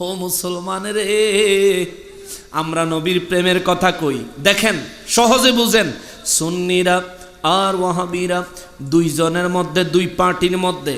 ও মুসলমানের রে, আমরা নবীর প্রেমের কথা কই, দেখেন সহজে বুঝেন। সুন্নিরা আর ওয়াহাবিরা দুইজনের মধ্যে, দুই পার্টির মধ্যে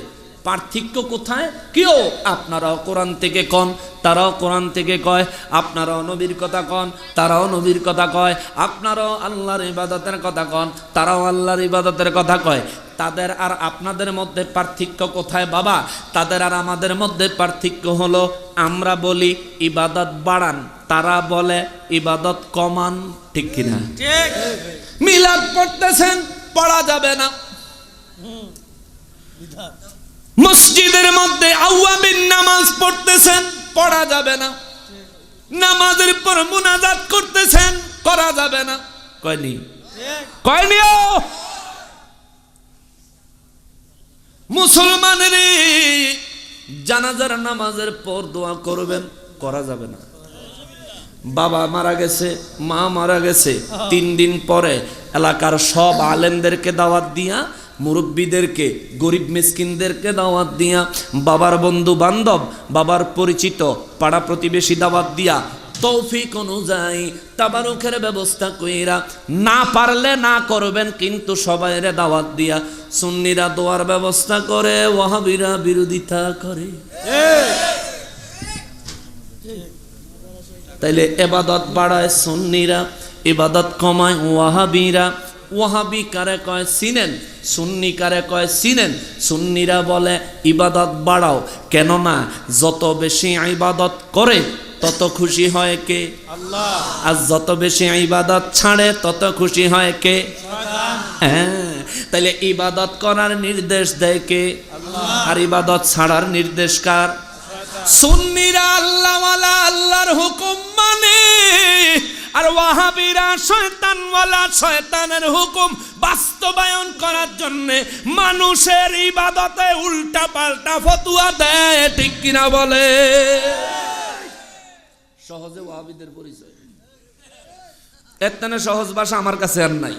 পার্থক্য কোথায়? কেউ আপনারাও কোরআন থেকে কন, তারাও কোরআন থেকে কয়, আপনারাও নবীর কথা কন, তারাও নবীর কথা কয়, আপনারাও আল্লাহর ইবাদতের কথা কন, তারাও আল্লাহর ইবাদতের কথা কয়। তাদের আর আপনাদের মধ্যে পার্থক্য কোথায় বাবা? তাদের আর আমাদের মধ্যে পার্থক্য হলো, আমরা বলি ইবাদত বাড়ান, তারা বলে ইবাদত কমান। ঠিক কিনা? মিলাদ পড়তেছেন, পড়া যাবে না। মসজিদের মধ্যে আওয়াবিন নামাজ পড়তেছেন, পড়া যাবে না। নামাজের পর মুনাজাত করতেছেন, করা যাবে না। কয়নি? কয়নিও? মুসলমানের জানাজার নামাজের পর দোয়া করবেন, করা যাবে না। বাবা মারা গেছে, মা মারা গেছে, 3 দিন পরে এলাকার সব আলেমদেরকে দাওয়াত দিয়া, মুরব্বীদেরকে, গরিব মিসকিনদেরকে দাওয়াত দিয়া, বাবার বন্ধু বান্ধব, বাবার পরিচিত পাড়া প্রতিবেশী দাওয়াত দিয়া, তৌফিক অনুযায়ী তাবারুকের ব্যবস্থা কইরা, না পারলে না করবেন কিন্তু সবাইরে দাওয়াত দিয়া। সুন্নিরা দোয়ার ব্যবস্থা করে, ওয়াহাবিরা বিরোধিতা করে। তাইলে ইবাদত বাড়ায় সুন্নিরা, ইবাদত কমায় ওয়াহাবিরা। ওয়াহাবি কারে কয় চিনেন, সুন্নি কারে কয় চিনেন। সুন্নিরা বলে ইবাদত বাড়াও, কেননা যত বেশি ইবাদত করে তত খুশি হয় কে? আল্লাহ। আর যত বেশি ইবাদত ছাড়ে তত খুশি হয় কে? হ্যাঁ, তাইলে ইবাদত করার নির্দেশ দেয় কে? আল্লাহ। আর ইবাদত ছাড়ার নির্দেশ কার? সুন্নিরা আল্লাহওয়ালা, আল্লাহর হুকুম মানে, আর ওয়াহাবিরা শয়তানওয়ালা, শয়তানের হুকুম বাস্তবায়ন করার জন্য মানুষের ইবাদতে উল্টা পাল্টা ফতোয়া দেয়। ঠিক কিনা বলে? সহজে ওয়াহাবিদের পরিচয়, এর সহজ ভাষা আমার কাছে আর নাই,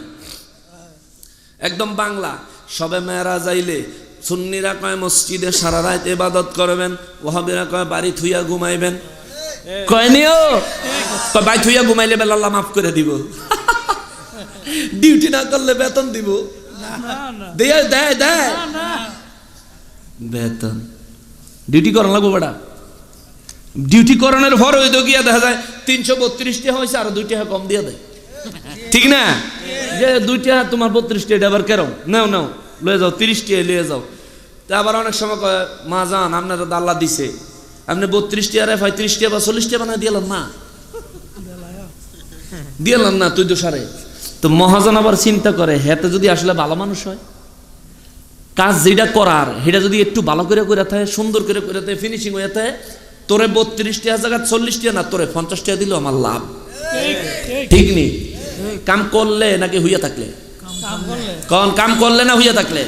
একদম বাংলা। সবে মেরাজ আইলে সুন্নিরা কয় মসজিদে সারা রাত ইবাদত করবেন, ওয়াহাবিরা কয় বাড়ি থুইয়া ঘুমাইবেন। কয়নিও? বাড়ি থুইয়া ঘুমাইলে বেলা আল্লাহ মাফ করে দিব, ডিউটি না করলে বেতন দিব। দেয় দেয় দেয় বেতন, ডিউটি করান লাগবো বেটা। ডিউটি করানোর পর ওই তো গিয়া দেখা যায় 332 টাকা হয়েছে, আরো 2 টাকা কম দিয়ে দেয়। ঠিক না? যে 2 টাকা তোমার 32 টাকা আবার কেরম, নাও নাও লয়ে যাও, 30 টাকা লয়ে যাও। তা আবার অনেক সময় কয় মা যান, আপনার তো আল্লাহ দিছে, আপনি 32 টাকা 35 টাকা বা 40 টাকা বানায় দিলাম না, দিলাম না, তুই তো সারে। তো মহাজন আবার চিন্তা করে, হেতে যদি আসলে ভালো মানুষ হয়, কাজ যেটা করার সেটা যদি একটু ভালো করে করে থাকে, সুন্দর করে করে থাকে, ফিনিশিং হয়ে থাকে, তোরে 32 টাকা জায়গা 40 টাকা না, তোরে 50 টাকা দিলেও আমার লাভ। ঠিক নেই? কাম করলে নাকি হইয়া থাকলে? কোন কাম করলে না হইয়া থাকলে?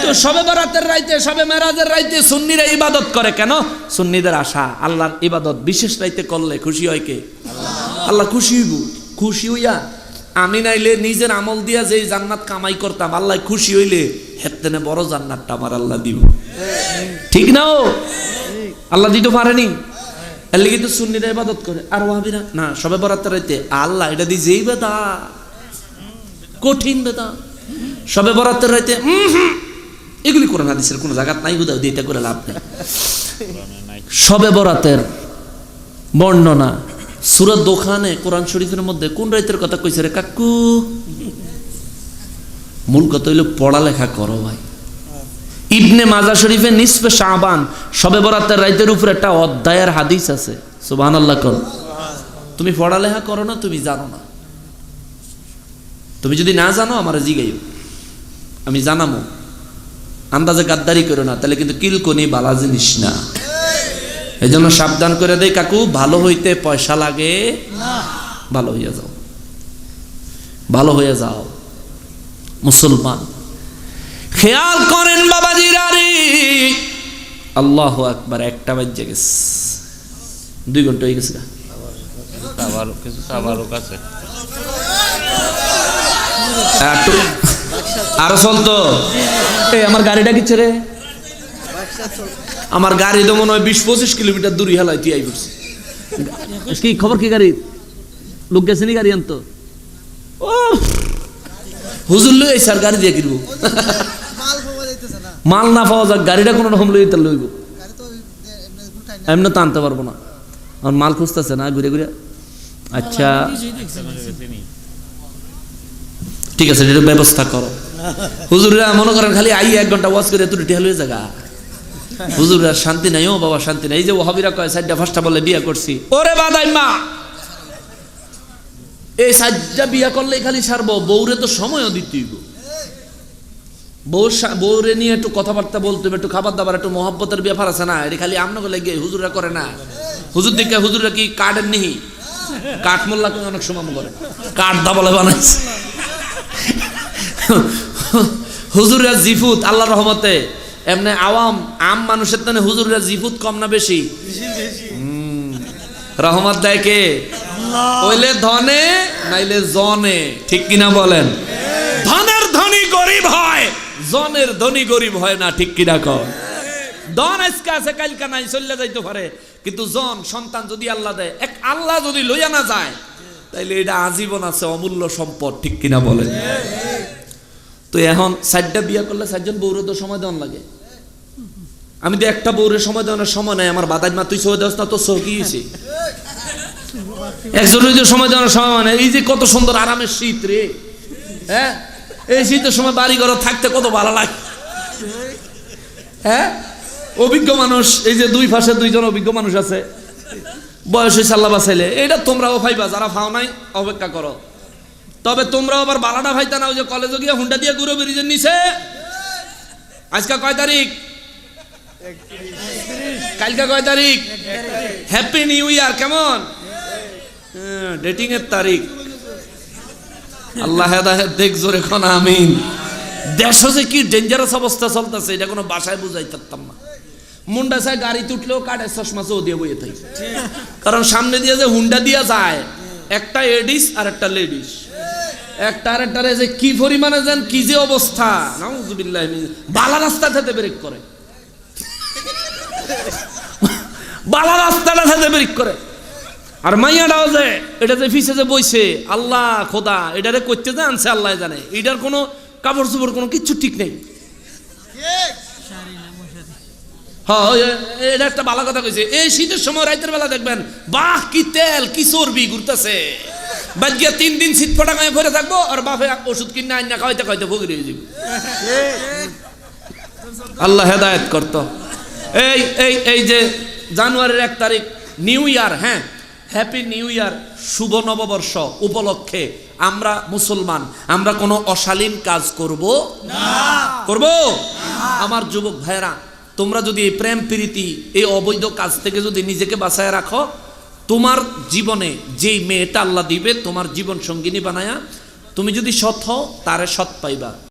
তো সবে বরাতের রাইতে, সবে মেরাজের রাইতে সুন্নিরা ইবাদত করে কেন? সুন্নিদের আশা আল্লাহর ইবাদত বিশেষ রাইতে করলে খুশি হয় কে? আল্লাহ খুশি হইব। খুশি হইয়া আমি নাইলে নিজের আমল দিয়া যে জান্নাত কামাই করতাম, আল্লাহ খুশি হইলে হেতেনে বড় জান্নাতটা আমার আল্লাহ দিব। ঠিক না? ও আল্লাহ দিতে পারেনি, এর লাগি তো সুন্নিরা ইবাদত করে। আর ওয়াহাবিরা না, সবে বরাতের রাইতে আল্লাহ এটা দি যেই বেদা, কঠিন বেদা, সবে বরাতের রাইতে এগুলি কোরআন হাদিসের কোন জায়গা নাই, বুঝাও দিতে করে লাভ নেই। সবে বরাতের বর্ণনা সূরা দোখানে কোরআন শরীফের মধ্যে কোন রাইতের কথা কইছে রে কাকু? মূল কথা হইল পড়ালেখা করো ভাই। ইবনে মাজাহ শরীফে নিসফে শাবান সবে বরাতের রাইতের উপর একটা অধ্যায়ের হাদিস আছে। সুবহানাল্লাহ কোন। তুমি পড়ালেখা করো না, তুমি জানো না। তুমি যদি না জানো আমার জিগাইও, আমি জানামো। আন্দাজে গাদ্দারি করো না, তাহলে কিন্তু কিলকনি বালা জিনিস না। এই জন্য সাবধান করে দেয় কাকু, ভালো হইতে পয়সা লাগে না, ভালো হইয়া যাও, ভালো হয়ে যাও মুসলমান। খেয়াল করেন বাবাজিরা রে, আল্লাহু আকবার। 1টা বাজে গেছে, 2 ঘন্টা হয়ে গেছে। আরো চলতো। আমার গাড়িটা কিচ্ছে রে? আমার গাড়ি তো মনে হয় 20-25 কিলোমিটার দূরে হেলাই তুই আই পড়ছি। কি খবর, কি গাড়ি লোক গেছে নি গাড়ি আনতো? ও হুজুর লই স্যার গাড়ি দিয়ে কিনবো, মাল না পাওয়া যাক গাড়িটা কোনো রকম লই লইব, এমনি তো আনতে পারবো না। আর মাল খুঁজতেছে না ঘুরে ঘুরে। আচ্ছা ঠিক আছে, এটা ব্যবস্থা করো। হুজুররা মনে করেন খালি আই 1 ঘন্টা ওয়াজ করে তুই ঠেল হয়ে জায়গা, হুজুররা শান্তি নাই। ও বাবা শান্তি নাই। এই যে ওহাবিরা কয় 4টা 5টা বলে বিয়ে করছি, ওরে বাদাই মা এই 4টা বিয়ে করলে খালি সারবো, বউরে তো সময়ও দিতে হইব। বউরে নিয়ে একটু কথাবার্তা বলতে হবে, একটু খাবার দাবার, একটু মহব্বতের ব্যাপার আছে না। এটা খালি আমনা গলে গিয়ে হুজুররা করে না। হুজুর দিকে হুজুররা কি কাঠের নিহি, কাঠ মোল্লা অনেক সময় করে কাঠ দাবলে বানাইছে। হুজুররা জিফুত আল্লাহর রহমতে, এমনি আওয়াম আম মানুষের তানে হুজুররা জিফুত কম না বেশি? রহমত দেয় কে? হইলে ধনে নাইলে জনে, ঠিক কিনা বলেন? ধনের ধনী গরিব হয়, জনের ধনী গরিব হয় না, ঠিক কিনা কর? ধন আজকে আছে কালকে নাই, চলে যাইতে পারে, কিন্তু জন সন্তান যদি আল্লাহ দেয়, এক আল্লাহ যদি লইয়া না যায় তাইলে এটা আজীবন আছে, অমূল্য সম্পদ, ঠিক কিনা বলেন? তো এখন 4টা বিয়া করলে 4জন বউরে তো সময় দেওয়ান লাগে। আমি তো একটা বউরে সময় দেওয়ানোর সময় নাই। আমার বাদাই মা তুই সময় দেওয়াস না, তোর সহি হয়েছে। একজনের যে সময় দেওয়ানোর সময় মানে এই যে কত সুন্দর আরামের শীত রে, হ্যাঁ এই শীতের সময় বাড়ি ঘর থাকতে কত ভালো লাগে। হ্যাঁ অভিজ্ঞ মানুষ, এই যে 2 পাশে 2জন অভিজ্ঞ মানুষ আছে, বয়স হয়েছে আল্লাহ বাঁচাইলে। এটা তোমরাও পাইবা, যারা পাও নাই অপেক্ষা করো। তবে তোমরাও আবার বালাটা ভাইতা না, ওই যে কলেজে গিয়ে হুন্ডা দিয়ে ঘুরে ব্রিজের নিচে। আজকে কয় তারিখ? কালকে কয় তারিখ? Happy new year. কেমন ডেটিং এর তারিখ? আল্লাহ হেদায়েত দেখ, জোরে কোন আমিন। দেশ যে কি ডেঞ্জারাস অবস্থা চলতেছে, এটা কোনো বাসায় বুঝাই পারতাম না। মুন্ডা চায় গাড়িতে উঠলেও কাঠের চশমা চৌ দিয়ে বইয়ে থাকি, কারণ সামনে দিয়ে যে হুন্ডা দিয়া যায়, একটা এডিস আর একটা লেডিস, একটা আর একটা যে কি পরিমাণে যান, কি যে অবস্থা। নাউযুবিল্লাহ, বালা রাস্তা থেকে ব্রেক করে, বালা রাস্তাটা থেকে ব্রেক করে। আর মাইয়াটাও যে এটা যে ফিসে যে বইছে, আল্লাহ খোদা এটারে করতে যে আনছে আল্লাহ জানে, এটার কোনো কাপড় চোপড় কোনো কিচ্ছু ঠিক নেই। হ্যাঁ এটা একটা ভালো কথা কইছে। এই শীতের সময় রাতের বেলা দেখবেন, বাহ কি তেল কি চর্বি ঘুরতেছে, বাদ গিয়া 3 দিন শীত ফোটা গায়ে ভরে থাকবো, আর বাপে ওষুধ কিনে আইনা খাইতে খাইতে ভোগের হয়ে যাবে। আল্লাহ হেদায়েত করত। এই যে জানুয়ারির 1 তারিখ নিউ ইয়ার, হ্যাঁ হ্যাপি নিউ ইয়ার, শুভ নববর্ষ উপলক্ষে আমরা মুসলমান, আমরা কোনো অশালীন কাজ করব না। করব? আমার যুবক ভাইরা, তোমরা যদি এই প্রেম প্রীতি এই অবৈধ কাজ থেকে যদি নিজেকে বাঁচায় রাখো, তোমার জীবনে যেই মেয়েটা আল্লাহ দিবে তোমার জীবন সঙ্গিনী বানায়া, তুমি যদি সৎ হও তারে সৎ পাইবা।